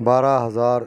12,000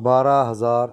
12,000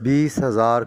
20,000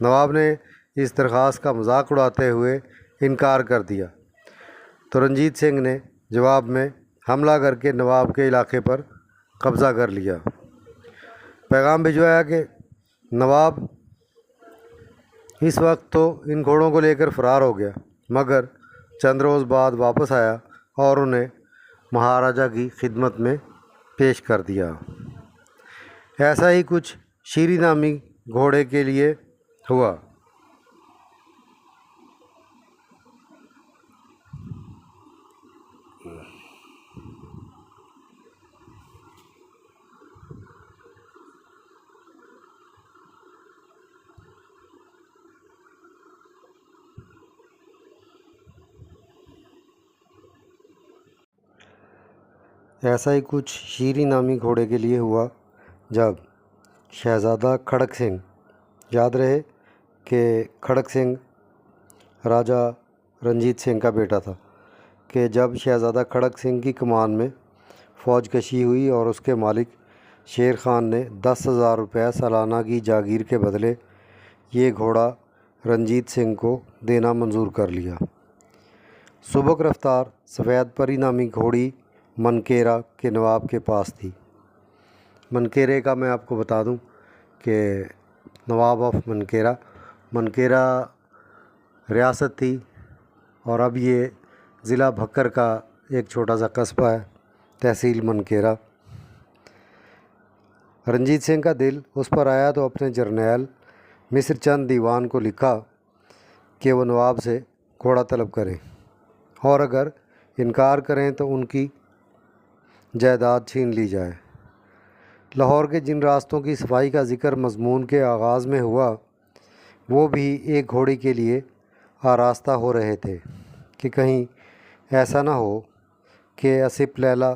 نواب نے اس درخواست کا مذاق اڑاتے ہوئے انکار کر دیا تو رنجیت سنگھ نے جواب میں حملہ کر کے نواب کے علاقے پر قبضہ کر لیا۔ پیغام بھجوایا کہ نواب اس وقت تو ان گھوڑوں کو لے کر فرار ہو گیا، مگر چند روز بعد واپس آیا اور انہیں مہاراجا کی خدمت میں پیش کر دیا۔ ایسا ہی کچھ شیری نامی گھوڑے کے لیے ہوا۔ ایسا ہی کچھ شیری نامی گھوڑے کے لیے ہوا جب شہزادہ کھڑک سنگھ، یاد رہے کہ کھڑک سنگھ راجہ رنجیت سنگھ کا بیٹا تھا، کہ جب شہزادہ کھڑک سنگھ کی کمان میں فوج کشی ہوئی اور اس کے مالک شیر خان نے 10,000 روپے سالانہ کی جاگیر کے بدلے یہ گھوڑا رنجیت سنگھ کو دینا منظور کر لیا۔ سبک رفتار سفید پری نامی گھوڑی منکیرا کے نواب کے پاس تھی۔ منکیرے کا میں آپ کو بتا دوں کہ نواب آف منکیرا ریاست تھی اور اب یہ ضلع بھکر کا ایک چھوٹا سا قصبہ ہے، تحصیل منکیرا۔ رنجیت سنگھ کا دل اس پر آیا تو اپنے جرنیل مصر چند دیوان کو لکھا کہ وہ نواب سے گھوڑا طلب کریں اور اگر انکار کریں تو ان کی جائیداد چھین لی جائے۔ لاہور کے جن راستوں کی صفائی کا ذکر مضمون کے آغاز میں ہوا وہ بھی ایک گھوڑی کے لیے آراستہ ہو رہے تھے کہ کہیں ایسا نہ ہو کہ اسپ لیلا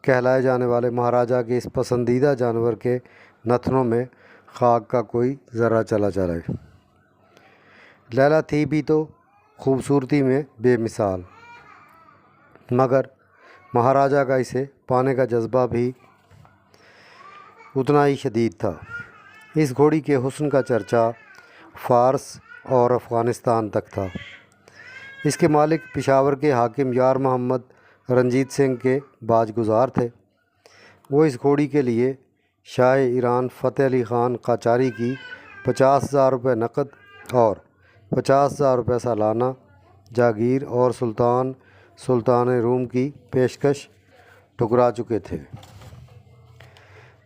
کہلائے جانے والے مہاراجا کے اس پسندیدہ جانور کے نتنوں میں خاک کا کوئی ذرہ چلا جائے۔ لیلا تھی بھی تو خوبصورتی میں بے مثال، مگر مہاراجا کا اسے پانے کا جذبہ بھی اتنا ہی شدید تھا۔ اس گھوڑی کے حسن کا چرچا فارس اور افغانستان تک تھا۔ اس کے مالک پشاور کے حاکم یار محمد رنجیت سنگھ کے باج گزار تھے۔ وہ اس گھوڑی کے لیے شاہ ایران فتح علی خان قاجاری کی 50,000 روپے نقد اور 50,000 روپے سالانہ جاگیر اور سلطان روم کی پیشکش ٹھکرا چکے تھے۔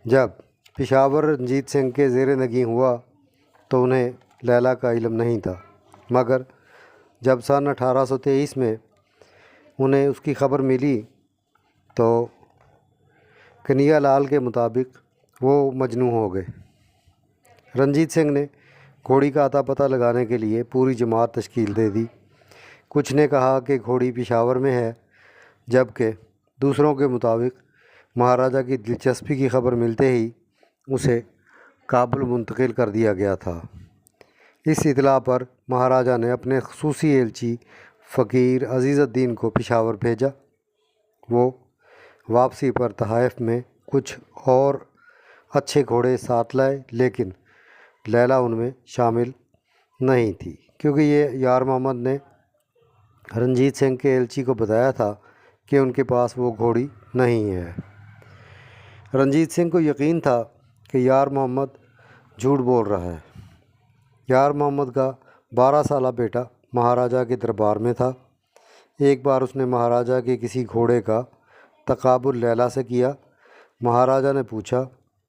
جب پشاور رنجیت سنگھ کے زیر نگیں ہوا تو انہیں لیلا کا علم نہیں تھا، مگر جب سن 1823 میں انہیں اس کی خبر ملی تو کنیا لال کے مطابق وہ مجنوں ہو گئے۔ رنجیت سنگھ نے گھوڑی کا اتا پتہ لگانے کے لیے پوری جماعت تشکیل دے دی۔ کچھ نے کہا کہ گھوڑی پشاور میں ہے، جبکہ دوسروں کے مطابق مہاراجا کی دلچسپی کی خبر ملتے ہی اسے کابل منتقل کر دیا گیا تھا۔ اس اطلاع پر مہاراجا نے اپنے خصوصی ایلچی فقیر عزیز الدین کو پشاور بھیجا۔ وہ واپسی پر تحائف میں کچھ اور اچھے گھوڑے ساتھ لائے، لیکن لیلا ان میں شامل نہیں تھی، کیونکہ یہ یار محمد نے رنجیت سنگھ کے ایلچی کو بتایا تھا کہ ان کے پاس وہ گھوڑی نہیں ہے۔ رنجیت سنگھ کو یقین تھا کہ یار محمد جھوٹ بول رہا ہے۔ یار محمد کا 12 سالہ بیٹا مہاراجا کے دربار میں تھا۔ ایک بار اس نے مہاراجا کے کسی گھوڑے کا تقابل لیلا سے کیا۔ مہاراجا نے پوچھا،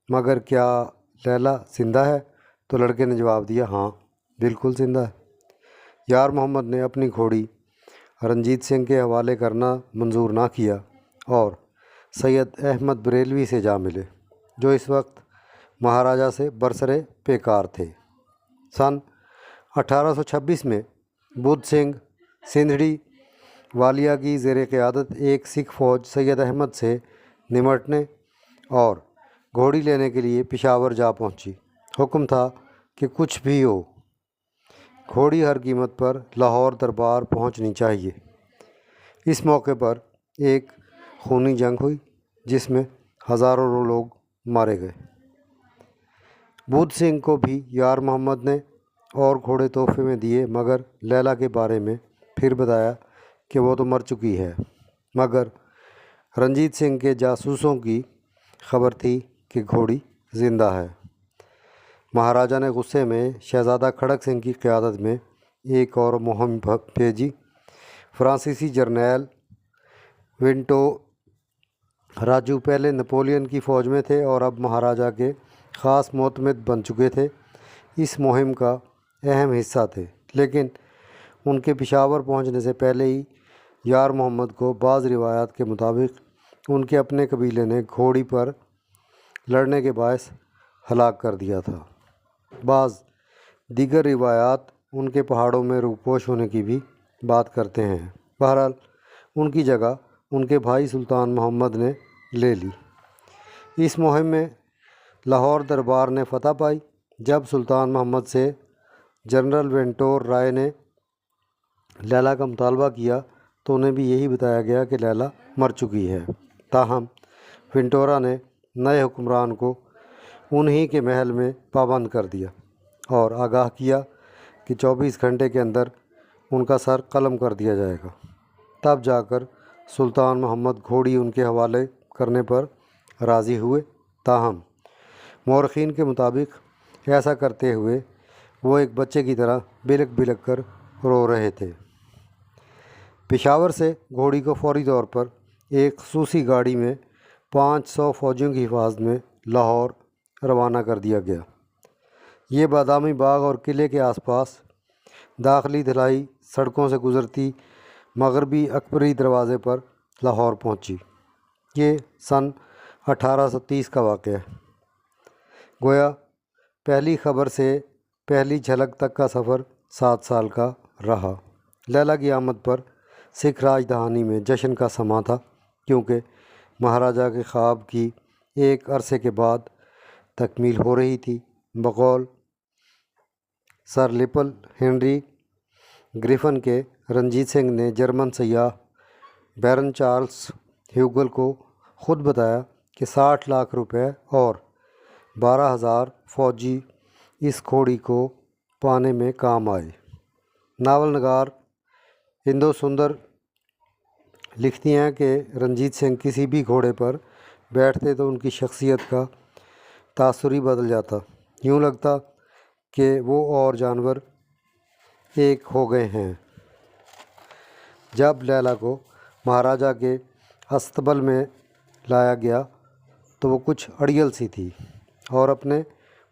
مگر کیا لیلا زندہ ہے؟ تو لڑکے نے جواب دیا، ہاں بالکل زندہ ہے۔ یار محمد نے اپنی گھوڑی رنجیت سنگھ کے حوالے کرنا منظور نہ کیا اور سید احمد بریلوی سے جا ملے، جو اس وقت مہاراجا سے برسرِ پیکار تھے۔ سن 1826 میں بدھ سنگھ سندھڑی والیا کی زیر قیادت ایک سکھ فوج سید احمد سے نمٹنے اور گھوڑی لینے کے لیے پشاور جا پہنچی۔ حکم تھا کہ کچھ بھی ہو گھوڑی ہر قیمت پر لاہور دربار پہنچنی چاہیے۔ اس موقع پر ایک خونی جنگ ہوئی جس میں ہزاروں لوگ مارے گئے۔ بدھ سنگھ کو بھی یار محمد نے اور گھوڑے تحفے میں دیے، مگر لیلا کے بارے میں پھر بتایا کہ وہ تو مر چکی ہے، مگر رنجیت سنگھ کے جاسوسوں کی خبر تھی کہ گھوڑی زندہ ہے۔ مہاراجا نے غصے میں شہزادہ کھڑک سنگھ کی قیادت میں ایک اور مہم بھیجی۔ فرانسیسی جرنیل ونٹو راجو پہلے نپولین کی فوج میں تھے اور اب مہاراجا کے خاص معتمد بن چکے تھے، اس مہم کا اہم حصہ تھے، لیکن ان کے پشاور پہنچنے سے پہلے ہی یار محمد کو بعض روایات کے مطابق ان کے اپنے قبیلے نے گھوڑی پر لڑنے کے باعث ہلاک کر دیا تھا۔ بعض دیگر روایات ان کے پہاڑوں میں روپوش ہونے کی بھی بات کرتے ہیں۔ بہرحال ان کی جگہ ان کے بھائی سلطان محمد نے لے لی۔ اس مہم میں لاہور دربار نے فتح پائی۔ جب سلطان محمد سے جنرل وینٹور رائے نے لیلا کا مطالبہ کیا تو انہیں بھی یہی بتایا گیا کہ لیلا مر چکی ہے۔ تاہم ونٹورا نے نئے حکمران کو انہی کے محل میں پابند کر دیا اور آگاہ کیا کہ 24 گھنٹے کے اندر ان کا سر قلم کر دیا جائے گا۔ تب جا کر سلطان محمد گھوڑی ان کے حوالے کرنے پر راضی ہوئے۔ تاہم مورخین کے مطابق ایسا کرتے ہوئے وہ ایک بچے کی طرح بلک بلک کر رو رہے تھے۔ پشاور سے گھوڑی کو فوری طور پر ایک خصوصی گاڑی میں 500 فوجیوں کی حفاظت میں لاہور روانہ کر دیا گیا۔ یہ بادامی باغ اور قلعے کے آس پاس داخلی دھلائی سڑکوں سے گزرتی مغربی اکبری دروازے پر لاہور پہنچی۔ یہ سن 1830 کا واقعہ ہے۔ گویا پہلی خبر سے پہلی جھلک تک کا سفر 7 سال کا رہا۔ لیلا کی آمد پر سکھ راج دہانی میں جشن کا سماں تھا، کیونکہ مہاراجا کے خواب کی ایک عرصے کے بعد تکمیل ہو رہی تھی۔ بقول سر لپل ہنری گریفن کے، رنجیت سنگھ نے جرمن سیاح بیرن چارلس ہیوگل کو خود بتایا کہ 60 لاکھ روپے اور 12,000 فوجی اس گھوڑی کو پانے میں کام آئے۔ ناول نگار اندو سندر لکھتی ہیں کہ رنجیت سنگھ کسی بھی گھوڑے پر بیٹھتے تو ان کی شخصیت کا تاثر ہی بدل جاتا، یوں لگتا کہ وہ اور جانور ایک ہو گئے ہیں۔ جب لیلا کو مہاراجا کے استبل میں لایا گیا تو وہ کچھ اڑیل سی تھی اور اپنے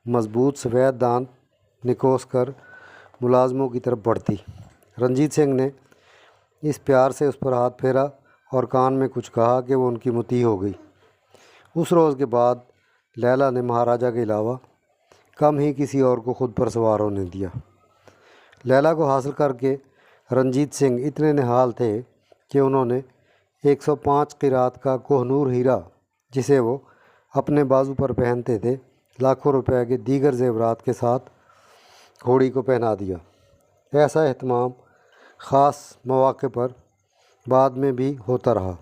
مضبوط سفید دانت نکوس کر ملازموں کی طرف بڑھتی۔ رنجیت سنگھ نے اس پیار سے اس پر ہاتھ پھیرا اور کان میں کچھ کہا کہ وہ ان کی مطیع ہو گئی۔ اس روز کے بعد لیلا نے مہاراجا کے علاوہ کم ہی کسی اور کو خود پر سوار ہونے دیا۔ لیلا کو حاصل کر کے رنجیت سنگھ اتنے نہال تھے کہ انہوں نے 105 قیرات کا کوہ نور ہیرا، جسے وہ اپنے بازو پر پہنتے تھے، لاکھوں روپے کے دیگر زیورات کے ساتھ گھوڑی کو پہنا دیا۔ ایسا اہتمام خاص مواقع پر بعد میں بھی ہوتا رہا۔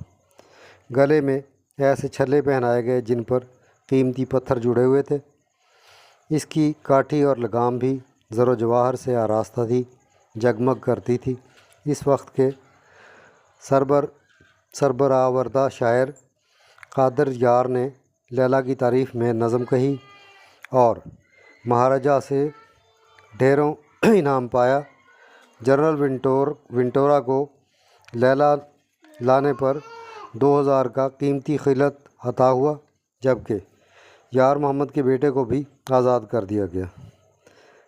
گلے میں ایسے چھلے پہنائے گئے جن پر قیمتی پتھر جڑے ہوئے تھے۔ اس کی کاٹھی اور لگام بھی زر و جواہر سے آراستہ تھی، جگمگ کرتی تھی۔ اس وقت کے سربراہوردہ شاعر قادر یار نے لیلا کی تعریف میں نظم کہی اور مہاراجا سے ڈھیروں انعام پایا۔ جنرل ونٹورا کو لیلا لانے پر 2000 کا قیمتی خلعت عطا ہوا، جبکہ یار محمد کے بیٹے کو بھی آزاد کر دیا گیا۔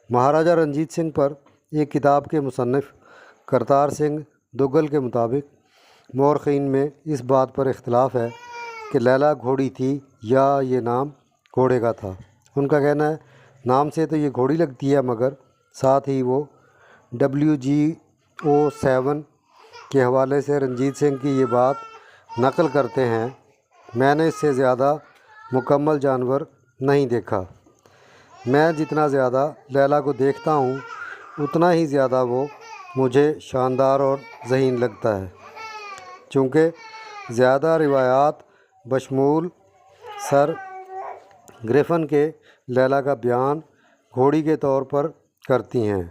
مہاراجا رنجیت سنگھ پر ایک کتاب کے مصنف کرتار سنگھ دگل کے مطابق مورخین میں اس بات پر اختلاف ہے کہ لیلا گھوڑی تھی یا یہ نام گھوڑے کا تھا۔ ان کا کہنا ہے نام سے تو یہ گھوڑی لگتی ہے، مگر ساتھ ہی وہ WGO7 کے حوالے سے رنجیت سنگھ کی یہ بات نقل کرتے ہیں، میں نے اس سے زیادہ مکمل جانور نہیں دیکھا۔ میں جتنا زیادہ لیلا کو دیکھتا ہوں اتنا ہی زیادہ وہ مجھے شاندار اور ذہین لگتا ہے۔ چونکہ زیادہ روایات بشمول سر گریفن کے لیلا کا بیان گھوڑی کے طور پر کرتی ہیں،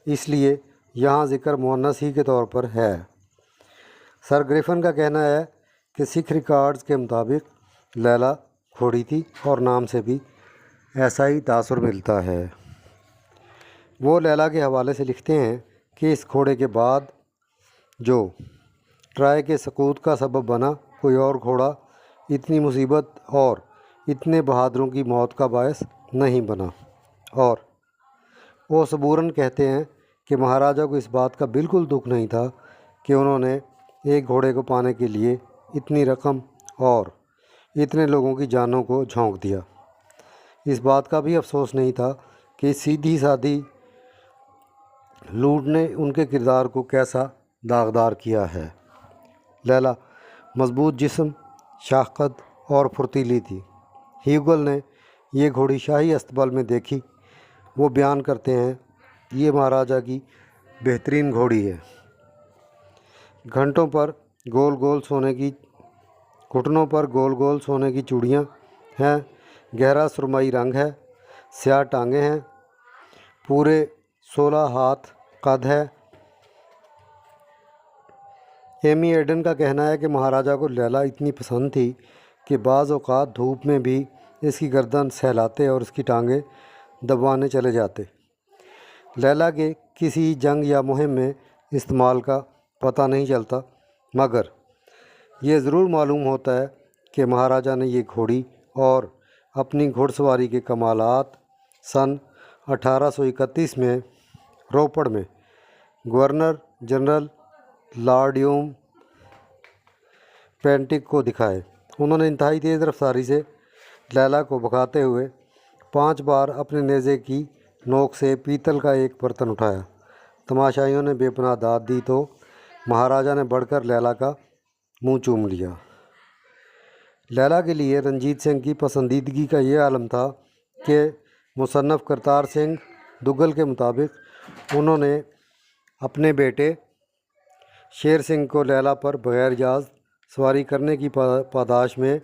اس لیے یہاں ذکر مؤنث ہی کے طور پر ہے۔ سر گریفن کا کہنا ہے کہ سکھ ریکارڈز کے مطابق لیلا گھوڑی تھی اور نام سے بھی ایسا ہی تاثر ملتا ہے۔ وہ لیلا کے حوالے سے لکھتے ہیں کہ اس گھوڑے کے بعد جو ٹرائے کے سقوط کا سبب بنا، کوئی اور گھوڑا اتنی مصیبت اور اتنے بہادروں کی موت کا باعث نہیں بنا۔ اور وہ صبوراً کہتے ہیں کہ مہاراجا کو اس بات کا بالکل دکھ نہیں تھا کہ انہوں نے ایک گھوڑے کو پانے کے لیے اتنی رقم اور اتنے لوگوں کی جانوں کو جھونک دیا۔ اس بات کا بھی افسوس نہیں تھا کہ سیدھی سادھی لوٹ نے ان کے کردار کو کیسا داغدار کیا ہے۔ لیلا مضبوط جسم، شاخت اور پھرتیلی تھی۔ ہیوگل نے یہ گھوڑی شاہی استبل میں دیکھی۔ وہ بیان کرتے ہیں، یہ مہاراجا کی بہترین گھوڑی ہے۔ گھٹنوں پر گول گول سونے کی چوڑیاں ہیں، گہرا سرمئی رنگ ہے، سیاہ ٹانگیں ہیں، پورے 16 ہاتھ قد ہے۔ ایمی ایڈن کا کہنا ہے کہ مہاراجا کو لیلا اتنی پسند تھی کہ بعض اوقات دھوپ میں بھی اس کی گردن سہلاتے اور اس کی ٹانگیں دبوانے چلے جاتے۔ لیلا کے کسی جنگ یا مہم میں استعمال کا پتہ نہیں چلتا، مگر یہ ضرور معلوم ہوتا ہے کہ مہاراجا نے یہ گھوڑی اور اپنی گھوڑ سواری کے کمالات سن 1831 میں روپڑ میں گورنر جنرل لارڈ یوم پینٹک کو دکھائے۔ انہوں نے انتہائی تیز رفتاری سے لیلا کو بھگاتے ہوئے 5 بار اپنے نیزے کی نوک سے پیتل کا ایک برتن اٹھایا۔ تماشائیوں نے بے پناہ داد دی تو مہاراجا نے بڑھ کر لیلا کا منہ چوم لیا۔ لیلا کے لیے رنجیت سنگھ کی پسندیدگی کا یہ عالم تھا کہ مصنف کرتار سنگھ دگل کے مطابق انہوں نے اپنے بیٹے شیر سنگھ کو لیلا پر بغیر اجازت سواری کرنے کی پاداش میں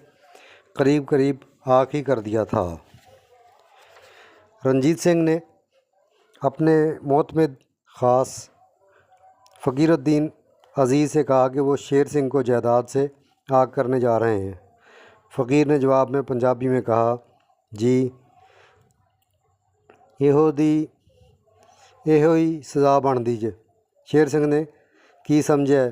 قریب آنکھ ہی کر دیا تھا۔ رنجیت سنگھ نے اپنے معتمد خاص فقیر الدین عزیز سے کہا کہ وہ شیر سنگھ کو جائیداد سے آگ کرنے جا رہے ہیں۔ فقیر نے جواب میں پنجابی میں کہا، جی ਇਹੋ ਹੀ ਸਜ਼ਾ ਬਣਦੀ ਜੇ। ਸ਼ੇਰ ਸਿੰਘ ਨੇ ਕੀ ਸਮਝਿਆ,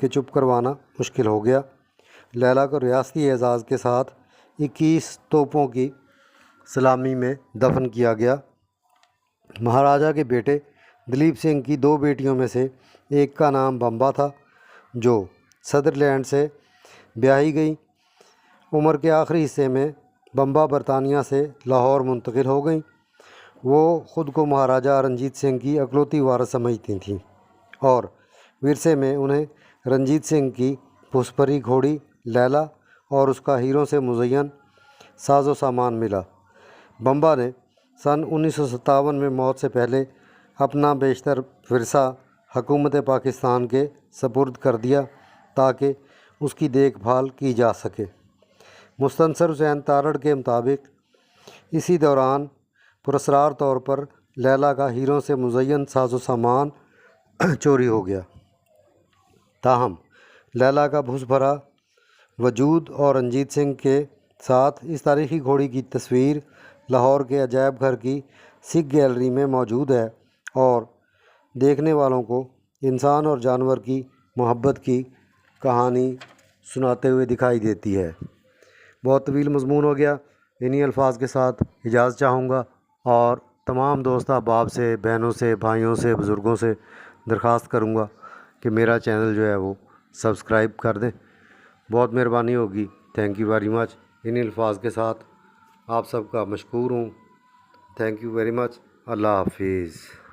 کہ چپ کروانا مشکل ہو گیا۔ لیلا کو ریاستی اعزاز کے ساتھ 21 توپوں کی سلامی میں دفن کیا گیا۔ مہاراجا کے بیٹے دلیپ سنگھ کی 2 بیٹیوں میں سے ایک کا نام بمبا تھا، جو سدرلینڈ سے بیاہی گئی۔ عمر کے آخری حصے میں بمبا برطانیہ سے لاہور منتقل ہو گئیں۔ وہ خود کو مہاراجا رنجیت سنگھ کی اکلوتی وارث سمجھتی تھیں اور ورثے میں انہیں رنجیت سنگھ کی پھسپری گھوڑی لیلا اور اس کا ہیروں سے مزین ساز و سامان ملا۔ بمبا نے سن 1957 میں موت سے پہلے اپنا بیشتر ورثہ حکومت پاکستان کے سپرد کر دیا تاکہ اس کی دیکھ بھال کی جا سکے۔ مستنصر حسین تارڑ کے مطابق اسی دوران پراسرار طور پر لیلا کا ہیروں سے مزین ساز و سامان چوری ہو گیا۔ تاہم لیلا کا بھس بھرا وجود اور رنجیت سنگھ کے ساتھ اس تاریخی گھوڑی کی تصویر لاہور کے عجائب گھر کی سکھ گیلری میں موجود ہے اور دیکھنے والوں کو انسان اور جانور کی محبت کی کہانی سناتے ہوئے دکھائی دیتی ہے۔ بہت طویل مضمون ہو گیا، انہی الفاظ کے ساتھ اجازت چاہوں گا اور تمام دوست احباب سے، بہنوں سے، بھائیوں سے، بزرگوں سے درخواست کروں گا کہ میرا چینل جو ہے وہ سبسکرائب کر دیں۔ بہت مہربانی ہوگی۔ Thank you very much. انہی الفاظ کے ساتھ آپ سب کا مشکور ہوں۔ Thank you very much. اللہ حافظ۔